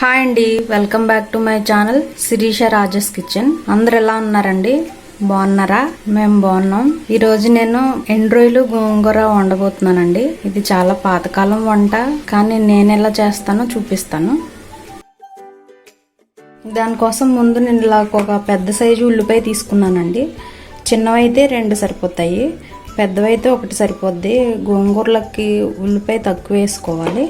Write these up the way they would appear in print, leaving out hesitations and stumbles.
Hi అండి, welcome back to my channel Shirisha Raja's Kitchen. అందరు ఎలా ఉన్నారండి? బాగున్నారా? మేము బాగున్నాం. ఈ రోజు నేను ఎండ్రోయిలు గోంగూర వండబోతున్నానండి. ఇది చాలా పాతకాలం వంట, కానీ నేను ఎలా చేస్తానో చూపిస్తాను. దానికోసం ముందు నేను ఇలా ఒక పెద్ద సైజు ఉల్లిపాయ తీసుకున్నానండి. చిన్నవైతే 2 సరిపోతాయి, పెద్దవైతే 1 సరిపోద్ది. గోంగూరలకి ఉల్లిపాయ తక్కువ వేసుకోవాలి.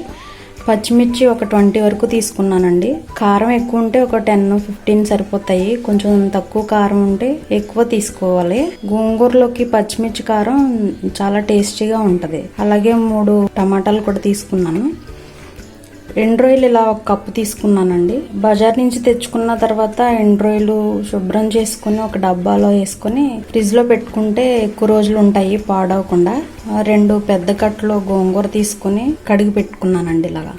పచ్చిమిర్చి ఒక 20 వరకు తీసుకున్నానండి. కారం ఎక్కువ ఉంటే ఒక 10-15 సరిపోతాయి, కొంచెం తక్కువ కారం ఉంటే ఎక్కువ తీసుకోవాలి. గోంగూరలోకి పచ్చిమిర్చి కారం చాలా టేస్టీగా ఉంటది. అలాగే 3 టమాటాలు కూడా తీసుకున్నాను. ఎండ్రోయిలు ఇలా 1 కప్పు తీసుకున్నానండి. బజార్ నుంచి తెచ్చుకున్న తర్వాత ఎండ్రోయిలు శుభ్రం చేసుకుని ఒక డబ్బాలో వేసుకుని ఫ్రిడ్జ్ లో పెట్టుకుంటే ఎక్కువ రోజులు ఉంటాయి పాడవకుండా. 2 పెద్ద కట్టలు గోంగూర తీసుకుని కడిగి పెట్టుకున్నానండి. ఇలాగా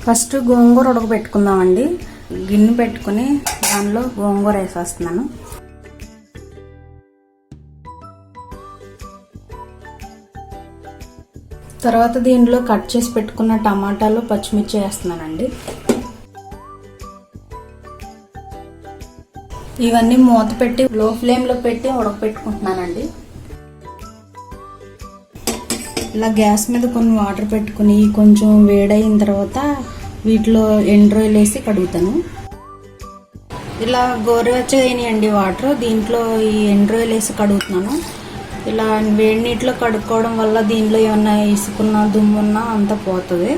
ఫస్ట్ గోంగూర ఉడకబెట్టుకుందామండి. గిన్నె పెట్టుకుని దానిలో గోంగూర వేసేస్తున్నాను. తర్వాత దీనిలో కట్ చేసి పెట్టుకున్న టమాటాలు, పచ్చిమిర్చి వేస్తున్నానండి. ఇవన్నీ మూత పెట్టి లో ఫ్లేమ్ లో పెట్టి ఉడకపెట్టుకుంటున్నానండి. ఇలా గ్యాస్ మీద కొన్ని వాటర్ పెట్టుకుని కొంచెం వేడైన తర్వాత వీటిలో ఎండ్రోయిల్ వేసి కడుగుతాను. ఇలా గోరువెచ్చగా అయినాయండి వాటర్. దీంట్లో ఈ ఎండ్రోయిల్ వేసి కడుగుతున్నాను. ఇలా వేడి నీటిలో కడుక్కోవడం వల్ల దీనిలో ఏమన్నా ఇసుకున్నా దుమ్మున్నా అంతా పోతుంది.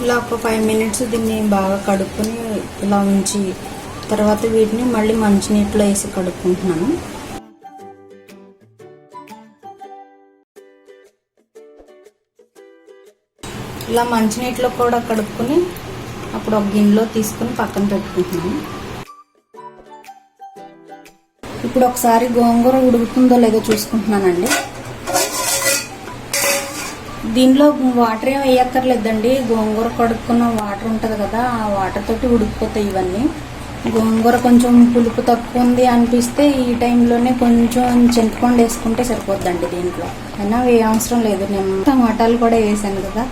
ఇలా ఒక 5 మినిట్స్ దీన్ని బాగా కడుక్కొని ఇలా ఉంచి తర్వాత వీటిని మళ్ళీ మంచినీటిలో వేసి కడుక్కుంటున్నాను. ఇలా మంచినీటిలో కూడా కడుక్కొని అప్పుడు ఒక గిన్నెలో తీసుకుని పక్కన పెట్టుకుంటున్నాను. ఇప్పుడు ఒకసారి గోంగూర ఉడుకుతుందో లేదో చూసుకుంటున్నానండి. దీనిలో వాటర్ ఏం వేయక్కర్లేదండి. గోంగూర కడుక్కున్న వాటర్ ఉంటుంది కదా, ఆ వాటర్ తోటి ఉడికిపోతాయి ఇవన్నీ. గోంగూర కొంచెం పులుపు తక్కువ ఉంది అనిపిస్తే ఈ టైంలోనే కొంచెం చింతపండు వేసుకుంటే సరిపోద్దండి. దీంట్లో అయినా ఏ అవసరం లేదు. నేను టమాటాలు కూడా వేసాను కదా.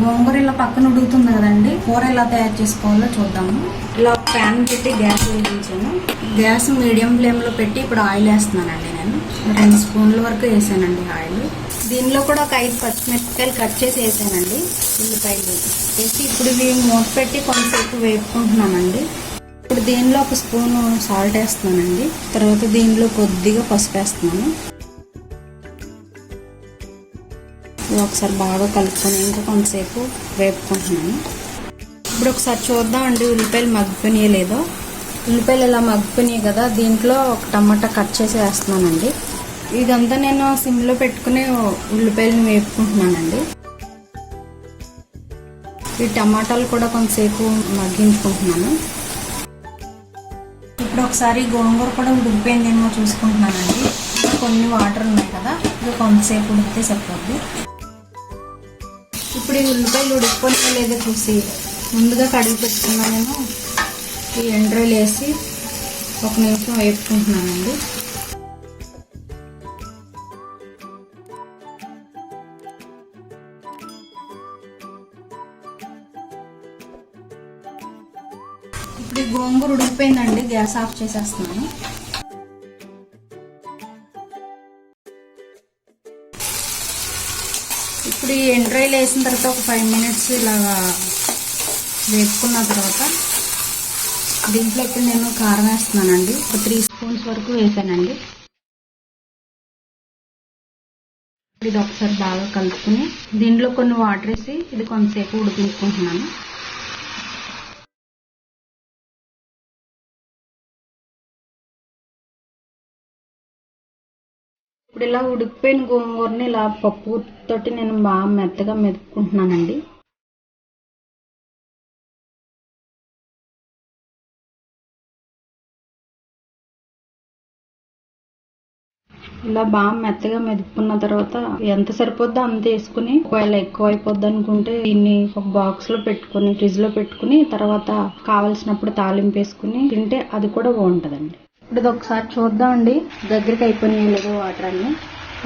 గోంగూర ఇలా పక్కన ఉడుకుతుంది కదండి. కూర ఎలా తయారు చేసుకోవాలో చూద్దాము. ఇలా ఒక ప్యాన్ పెట్టి గ్యాస్ వెలిగించాను. గ్యాస్ మీడియం ఫ్లేమ్ లో పెట్టి ఇప్పుడు ఆయిల్ వేస్తున్నానండి. నేను 2 స్పూన్ల వరకు వేసానండి ఆయిల్. దీనిలో కూడా ఒక 5 పచ్చిమిరపకాయలు కట్ చేసి వేసానండి. ఉల్లిపాయలు వేసి ఇప్పుడు ఇవి మూత పెట్టి కొంతసేపు వేపుకుంటున్నానండి. ఇప్పుడు దీనిలో 1 స్పూన్ సాల్ట్ వేస్తున్నానండి. తర్వాత దీనిలో కొద్దిగా పసుపు వేస్తున్నాను. ఒకసారి బాగా కలుపుకొని ఇంకా కొంతసేపు వేపుకుంటున్నాను. ఇప్పుడు ఒకసారి చూద్దామండి ఉల్లిపాయలు మగ్గిపోయినాయో లేదో. ఉల్లిపాయలు ఇలా మగ్గిపోయినాయి కదా, దీంట్లో ఒక టమాటా కట్ చేసి వేస్తున్నానండి. ఇదంతా నేను సిమ్లో పెట్టుకుని ఉల్లిపాయలను వేపుకుంటున్నానండి. ఈ టమాటాలు కూడా కొంతసేపు మగ్గించుకుంటున్నాను. ఇప్పుడు ఒకసారి గోంగూర కూడా ఉడికిపోయిందేమో చూసుకుంటున్నానండి. కొన్ని వాటర్ ఉన్నాయి కదా, ఇది కొంతసేపు ఉడికితే సరిపోద్ది. ఇప్పుడు ఈ ఉల్లిపాయలు ఉడికిపోయినా లేదో చూసి ముందుగా కడిగి పెట్టుకున్నా నేను ఈ ఎండ్రోయిల్ వేసి 1 నిమిషం వేపుకుంటున్నానండి. ఇప్పుడు ఈ గోంగూర ఉడికిపోయిందండి. గ్యాస్ ఆఫ్ చేసేస్తున్నాను. ఇప్పుడు ఈ ఎండ్రాయిల్ వేసిన తర్వాత ఒక 5 మినిట్స్ ఇలాగా వేపుకున్న తర్వాత దీంట్లో ఇప్పుడు నేను కారం వేస్తున్నానండి. ఒక 3 స్పూన్స్ వరకు వేసానండి. ఇది ఒకసారి బాగా కలుపుకుని దీంట్లో కొన్ని వాటర్ వేసి ఇది కొంతసేపు ఉడికించుకుంటున్నాను. ఇప్పుడు ఇలా ఉడికిపోయిన గోంగూరని ఇలా పప్పు తోటి నేను బాగా మెత్తగా మెదుపుకుంటున్నానండి. ఇలా బాగా మెత్తగా మెదుపుకున్న తర్వాత ఎంత సరిపోద్దో అంత వేసుకుని, ఒకవేళ ఎక్కువ అయిపోద్ది అనుకుంటే దీన్ని ఒక బాక్స్ లో పెట్టుకుని ఫ్రిడ్జ్ లో పెట్టుకుని తర్వాత కావలసినప్పుడు తాలింపు వేసుకుని తింటే అది కూడా బాగుంటదండి. ఇప్పుడు ఇది ఒకసారి చూద్దామండి దగ్గరికి అయిపోయినాయి లేదో వాటర్ అన్ని.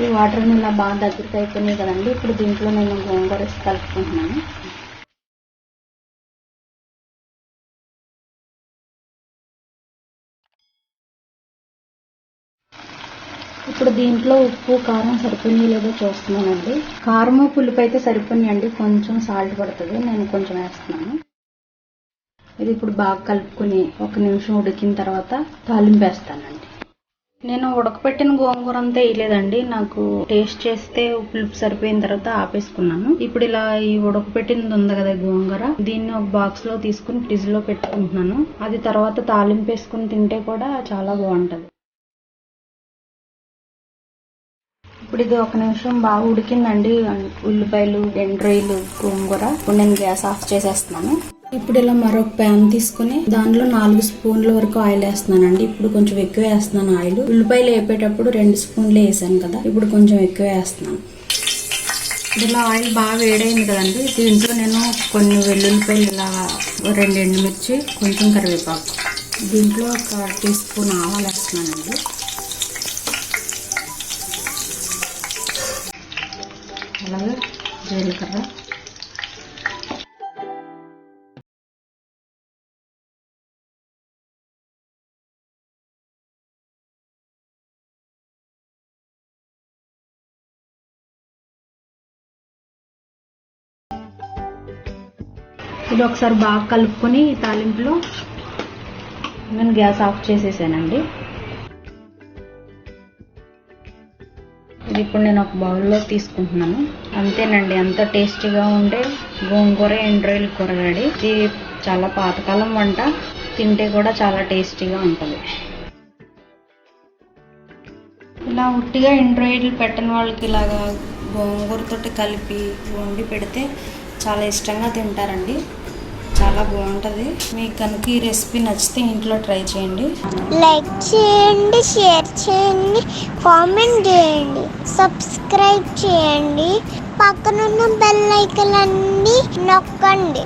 ఈ వాటర్ ని ఇలా బాగా దగ్గరికి అయిపోయినాయి కదండి. ఇప్పుడు దీంట్లో నేను గోంగూర వేసి కలుపుకుంటున్నాను. ఇప్పుడు దీంట్లో ఉప్పు కారం సరిపోయి లేదో చూస్తున్నానండి. కారము పులుపు అయితే సరిపోయినాయండి, కొంచెం సాల్ట్ పడుతుంది, నేను కొంచెం వేస్తున్నాను. ఇది ఇప్పుడు బాగా కలుపుకుని 1 నిమిషం ఉడికిన తర్వాత తాలింపు వేస్తానండి. నేను ఉడకపెట్టిన గోంగూర అంతా వేయలేదండి, నాకు టేస్ట్ చేస్తే పులుపు సరిపోయిన తర్వాత ఆపేసుకున్నాను. ఇప్పుడు ఇలా ఈ ఉడకపెట్టినది ఉంది కదా గోంగూర, దీన్ని ఒక బాక్స్ లో తీసుకుని ఫ్రిడ్జ్ లో పెట్టుకుంటున్నాను. అది తర్వాత తాలింపు వేసుకుని తింటే కూడా చాలా బాగుంటది. ఇప్పుడు ఇది 1 నిమిషం బాగా ఉడికిందండి, ఉల్లిపాయలు, ఎండ్రాయిలు, గోంగూర. ఇప్పుడు నేను గ్యాస్ ఆఫ్ చేసేస్తున్నాను. ఇప్పుడు ఇలా మరొక ప్యాన్ తీసుకుని దాంట్లో 4 స్పూన్ల వరకు ఆయిల్ వేస్తున్నానండి. ఇప్పుడు కొంచెం ఎక్కువ వేస్తున్నాను ఆయిల్. ఉల్లిపాయలు వేపేటప్పుడు 2 స్పూన్లు వేసాను కదా, ఇప్పుడు కొంచెం ఎక్కువ వేస్తున్నాను. ఇలా ఆయిల్ బాగా వేడైంది కదండి, దీంట్లో నేను కొన్ని వెల్లుల్లిపాయలు, ఇలా 2 ఎండుమిర్చి, కొంచెం కరివేపాకు, దీంట్లో 1 టీ స్పూన్ ఆవాలు వేస్తున్నానండి. అలాగే జీలకర్ర, ఇది ఒకసారి బాగా కలుపుకొని ఈ తాలింపులో నేను గ్యాస్ ఆఫ్ చేసేసానండి. ఇది ఇప్పుడు నేను ఒక బౌల్లో తీసుకుంటున్నాను. అంతేనండి, ఎంతో టేస్టీగా ఉండే గోంగూర ఎండ్రాయిల్ కూర రెడీ. ఇది చాలా పాతకాలం వంట, తింటే కూడా చాలా టేస్టీగా ఉంటుంది. ఇలా ఉట్టిగా ఎండ్రాయిల్ పెట్టని వాళ్ళకి ఇలాగా గోంగూరతోటి కలిపి వండి పెడితే చాలా ఇష్టంగా తింటారండి, చాలా బాగుంటుంది. మీకు కనుక ఈ రెసిపీ నచ్చితే ఇంట్లో ట్రై చేయండి. లైక్ చేయండి, షేర్ చేయండి, కామెంట్ చేయండి, సబ్స్క్రైబ్ చేయండి, పక్కనున్న బెల్ ఐకాన్ అన్ని నొక్కండి.